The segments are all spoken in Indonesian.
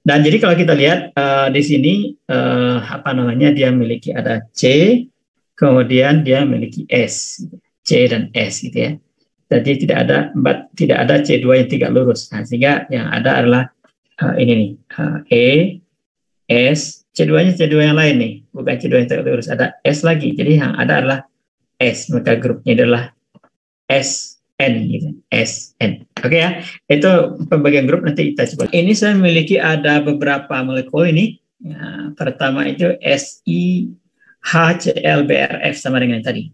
Dan jadi kalau kita lihat di sini apa namanya, dia memiliki ada C, kemudian dia memiliki S, C dan S gitu ya. Jadi tidak ada C2 yang tegak lurus. Nah, sehingga yang ada adalah ini nih, E, S, C2-nya C2 yang lain nih, bukan C2 yang tegak lurus, ada S lagi. Jadi yang ada adalah S, maka grupnya adalah SN gitu, SN. Oke ya, itu pembagian grup, nanti kita coba. Ini saya memiliki ada beberapa molekul ini. Ya, pertama itu Si HClBrF sama dengan yang tadi.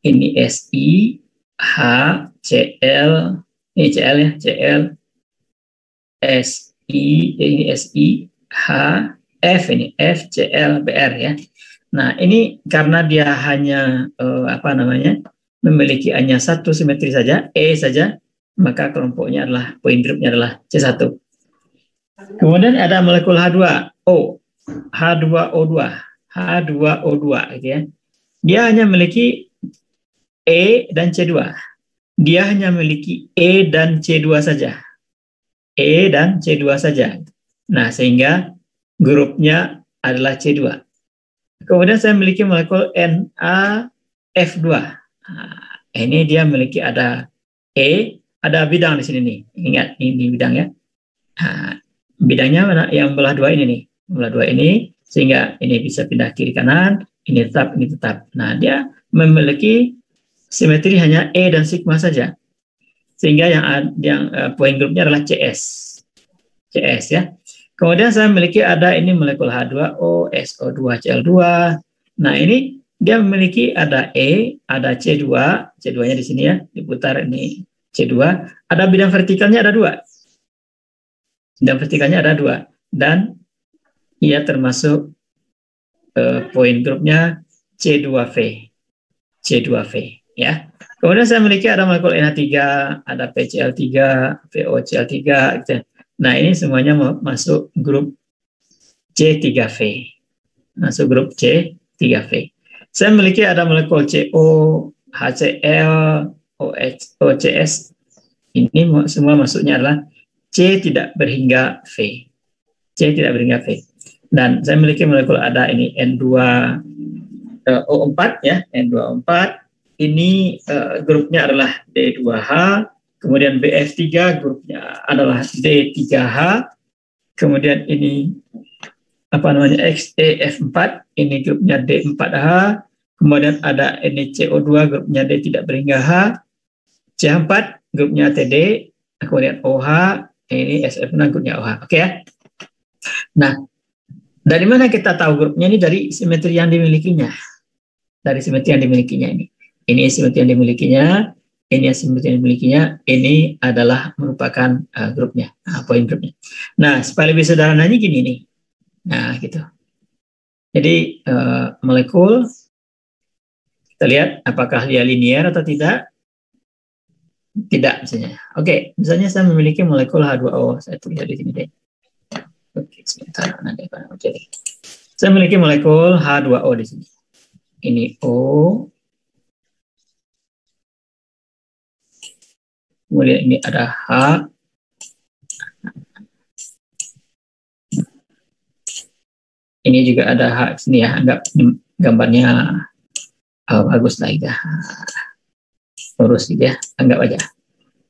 Ini Si HCl, ini Cl ya, Cl Si, ini Si HF, ini FClBr ya. Nah, ini karena dia hanya apa namanya, memiliki hanya satu simetri saja, E saja, maka kelompoknya adalah, poin grupnya adalah C1. Kemudian ada molekul H2O, H2O2, H2O2 gitu ya. Dia hanya memiliki E dan C2. Dia hanya memiliki E dan C2 saja. E dan C2 saja. Nah, sehingga grupnya adalah C2. Kemudian saya memiliki molekul NaF2. Nah, ini dia memiliki ada E, ada bidang di sini nih. Ingat, ini bidang ya. Nah, bidangnya mana? Yang belah dua ini nih. Belah dua ini, sehingga ini bisa pindah kiri kanan, ini tetap, ini tetap. Nah, dia memiliki simetri hanya E dan sigma saja. Sehingga yang poin grupnya adalah CS. CS ya. Kemudian saya memiliki ada ini molekul H2O, SO2, Cl2. Nah, ini dia memiliki ada E, ada C2, C2-nya di sini ya, diputar ini C2. Ada bidang vertikalnya ada 2. Bidang vertikalnya ada 2. Dan ia termasuk poin grupnya C2V. C2V ya. Kemudian saya memiliki ada molekul NH3, ada PCl3, VOCl3 gitu. Nah, ini semuanya masuk grup C3V. Masuk grup C3V. Saya memiliki ada molekul CO, HCl, OCS. Ini semua masuknya adalah C tidak berhingga V. C tidak berhingga V. Dan saya memiliki molekul ada ini N2O4 ya, N2O4. Ini grupnya adalah D2H. Kemudian BF3 grupnya adalah D3H. Kemudian ini apa namanya, XEF4, ini grupnya D4H. Kemudian ada NCO2 grupnya D tidak berhingga H. C4 grupnya TD. Kemudian OH, ini SF6 grupnya OH. Oke ya. Nah, dari mana kita tahu grupnya ini? Dari simetri yang dimilikinya. Dari simetri yang dimilikinya ini. Ini simetri yang dimilikinya. Ini simetri yang dimilikinya, ini adalah merupakan grupnya, poin grupnya. Nah, supaya lebih sederhananya gini nih. Nah, gitu. Jadi molekul, kita lihat apakah dia linear atau tidak. Tidak, misalnya. Oke, misalnya saya memiliki molekul H2O. Saya tulis di sini deh. Oke, sebentar. Nanti akan jadi. Saya memiliki molekul H2O di sini. Ini O. Kemudian ini ada H. Ini juga ada H sini ya. Anggap gambarnya bagus lah ya. Lurus gitu ya. Anggap aja.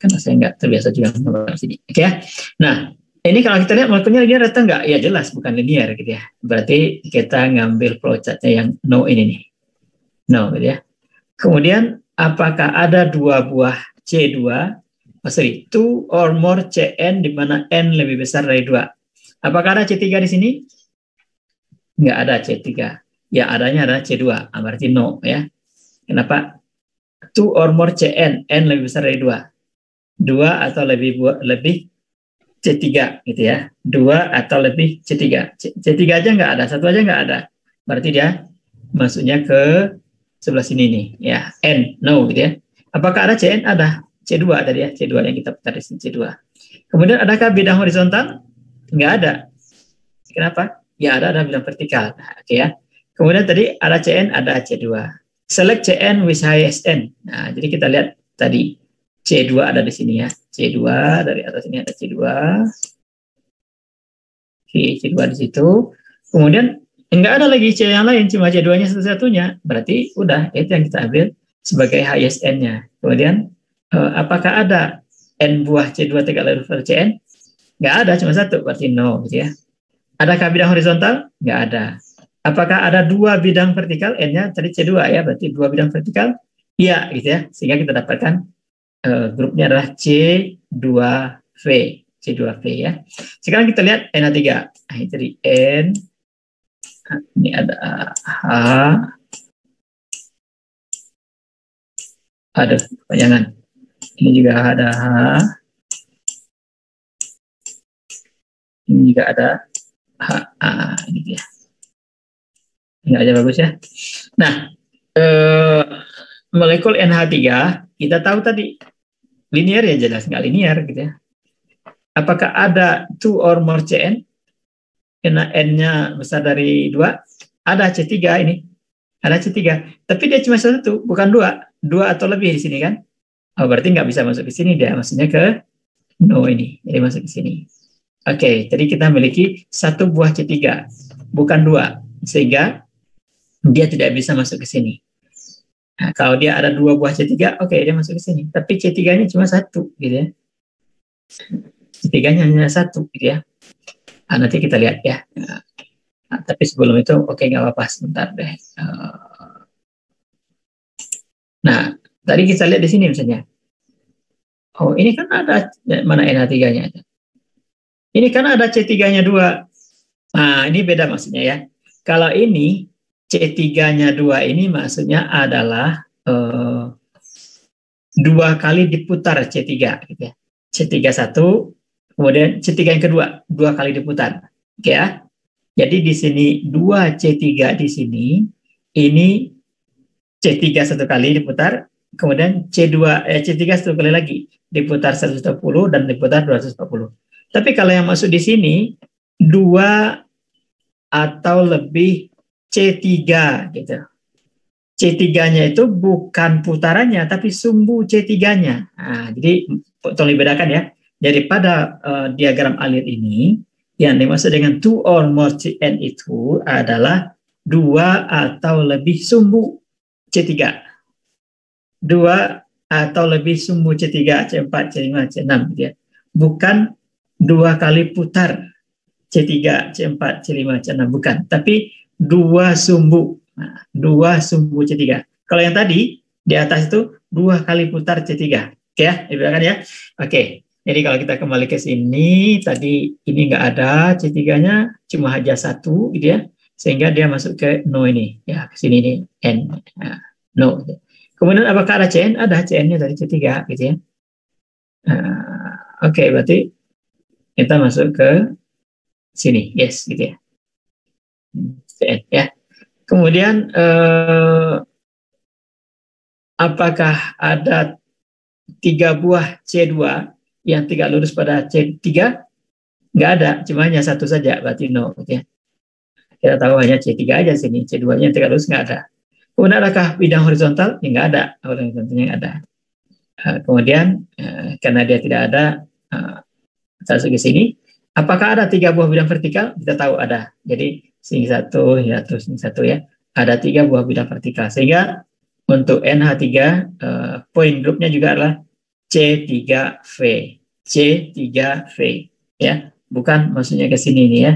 Karena saya nggak terbiasa juga gambar sini. Oke ya. Nah, ini kalau kita lihat molekulnya linear atau enggak? Ya jelas bukan linear gitu ya. Berarti kita ngambil flowchartnya yang no ini nih. No gitu ya. Kemudian apakah ada 2 buah C2? Two or more Cn di mana N lebih besar dari 2. Apakah ada C3 di sini? Nggak ada C3. Yang adanya adalah C2. Berarti no ya. Kenapa? 2 or more Cn, N lebih besar dari 2. 2 atau lebih C3 gitu ya. 2 atau lebih C3. C3 aja nggak ada, 1 aja nggak ada. Berarti dia masuknya ke sebelah sini nih ya. N, no gitu ya. Apakah ada Cn? Ada. C2 tadi ya, C2 yang kita putar di sini, C2. Kemudian adakah bidang horizontal? Nggak ada. Kenapa? Ya ada bidang vertikal. Nah, oke ya. Kemudian tadi ada Cn, ada C2. Select Cn with highest N. Nah, jadi kita lihat tadi C2 ada di sini ya. C2 dari atas ini ada C2. C2 di situ. Kemudian nggak ada lagi C yang lain, cuma C2-nya satu-satunya. Berarti udah, itu yang kita ambil sebagai highest N-nya. Kemudian apakah ada N buah C2 tegak lurus pada Cn? Nggak ada, cuma satu, berarti no gitu ya. Adakah bidang horizontal? Nggak ada. Apakah ada dua bidang vertikal? N-nya tadi C2 ya, berarti dua bidang vertikal? Iya gitu ya. Sehingga kita dapatkan grupnya adalah C2V. C2V ya. Sekarang kita lihat NH3. Nah, ini tadi N. Ini ada H. Ada kepanjangan. Ini juga ada H. Ini juga ada HA gitu ya. Ini aja bagus ya. Nah, molekul NH3 kita tahu tadi linear ya, jelas nggak linear gitu ya. Apakah ada 2 or more Cn? Karena N-nya besar dari 2. Ada C3 ini. Ada C3. Tapi dia cuma satu, bukan 2. 2 atau lebih di sini kan. Oh, berarti nggak bisa masuk ke sini dia. Maksudnya ke no ini. Jadi masuk ke sini. Oke, jadi kita memiliki satu buah C3. Bukan 2. Sehingga dia tidak bisa masuk ke sini. Nah, kalau dia ada 2 buah C3, oke, dia masuk ke sini. Tapi C3-nya cuma satu gitu ya. C3-nya hanya satu gitu ya. Nah, nanti kita lihat ya. Nah, tapi sebelum itu, oke, nggak apa-apa, sebentar deh. Nah, tadi kita lihat di sini misalnya. Oh, ini kan ada, mana NH3-nya? Ini kan ada C3-nya 2. Nah, ini beda maksudnya ya. Kalau ini, C3-nya 2 ini maksudnya adalah 2 kali diputar C3. Gitu ya. C3 1, kemudian C3 yang kedua, 2 kali diputar. Oke ya. Jadi di sini 2 C3 di sini, ini C3 1 kali diputar, kemudian C3 1 kali lagi diputar 140 dan diputar 240. Tapi kalau yang masuk di sini 2 atau lebih C3 gitu. C3-nya itu bukan putarannya tapi sumbu C3-nya. Nah, jadi tolong dibedakan ya. Jadi pada diagram alir ini yang dimaksud dengan 2 or more Cn itu adalah 2 atau lebih sumbu C3. 2 atau lebih sumbu C3, C4, C5, C6 gitu ya. Bukan 2 kali putar C3, C4, C5, C6, bukan. Tapi 2 sumbu. Nah, 2 sumbu C3. Kalau yang tadi di atas itu 2 kali putar C3. Oke ya, dibedakan ya. Oke. Jadi kalau kita kembali ke sini, tadi ini nggak ada C3-nya, cuma aja 1 gitu ya. Sehingga dia masuk ke no ini. Ya, ke sini nih, N. Nah, no. Kemudian apakah ada Cn? Ada Cn-nya dari C3 gitu ya. Oke, berarti kita masuk ke sini. Yes, gitu ya. Cn ya. Kemudian apakah ada 3 buah C2 yang tidak lurus pada C3? Nggak ada, cuma hanya satu saja, berarti no. Gitu ya. Kita tahu hanya C3 aja sini, C2-nya yang tidak lurus nggak ada. Kemudian adakah bidang horizontal? Ya, nggak ada, horizontalnya nggak ada. Kemudian karena dia tidak ada, masuk ke sini. Apakah ada 3 buah bidang vertikal? Kita tahu ada. Jadi sini 1, ya terus sini 1 ya. Ada 3 buah bidang vertikal. Sehingga untuk NH3 poin grupnya juga adalah C3V. C3V ya. Bukan maksudnya ke sini nih ya.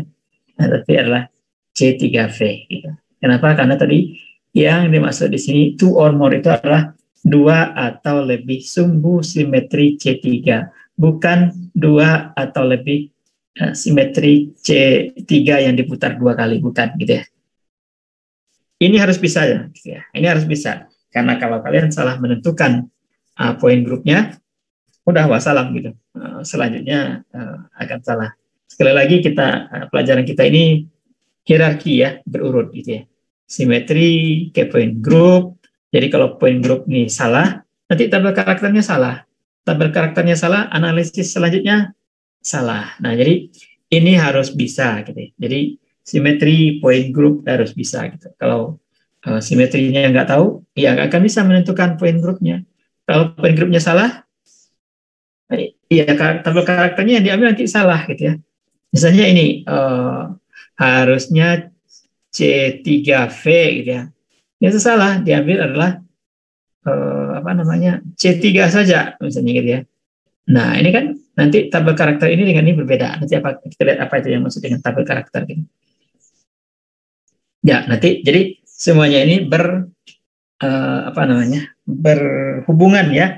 Nah, tapi adalah C3V gitu. Kenapa? Karena tadi yang dimaksud di sini 2 or more itu adalah 2 atau lebih sumbu simetri C3, bukan 2 atau lebih simetri C3 yang diputar 2 kali, bukan gitu ya. Ini harus bisa ya, gitu ya. Ini harus bisa, karena kalau kalian salah menentukan poin grupnya, udah wassalam gitu. Selanjutnya akan salah. Sekali lagi pelajaran kita ini hierarki ya, berurut gitu ya. Simetri ke poin grup. Jadi kalau poin grup ini salah, nanti tabel karakternya salah. Tabel karakternya salah, analisis selanjutnya salah. Nah, jadi ini harus bisa gitu ya. Jadi simetri poin grup harus bisa gitu. Kalau simetrinya nggak tahu, ya nggak akan bisa menentukan poin grupnya. Kalau poin grupnya salah, iya tabel karakternya yang diambil nanti salah gitu ya. Misalnya ini harusnya C3V gitu ya. Itu salah, diambil adalah apa namanya C3 saja misalnya gitu ya. Nah, ini kan nanti tabel karakter ini dengan ini berbeda. Nanti apa kita lihat apa itu yang maksud dengan tabel karakter gitu. Ya, nanti jadi semuanya ini apa namanya? Berhubungan ya.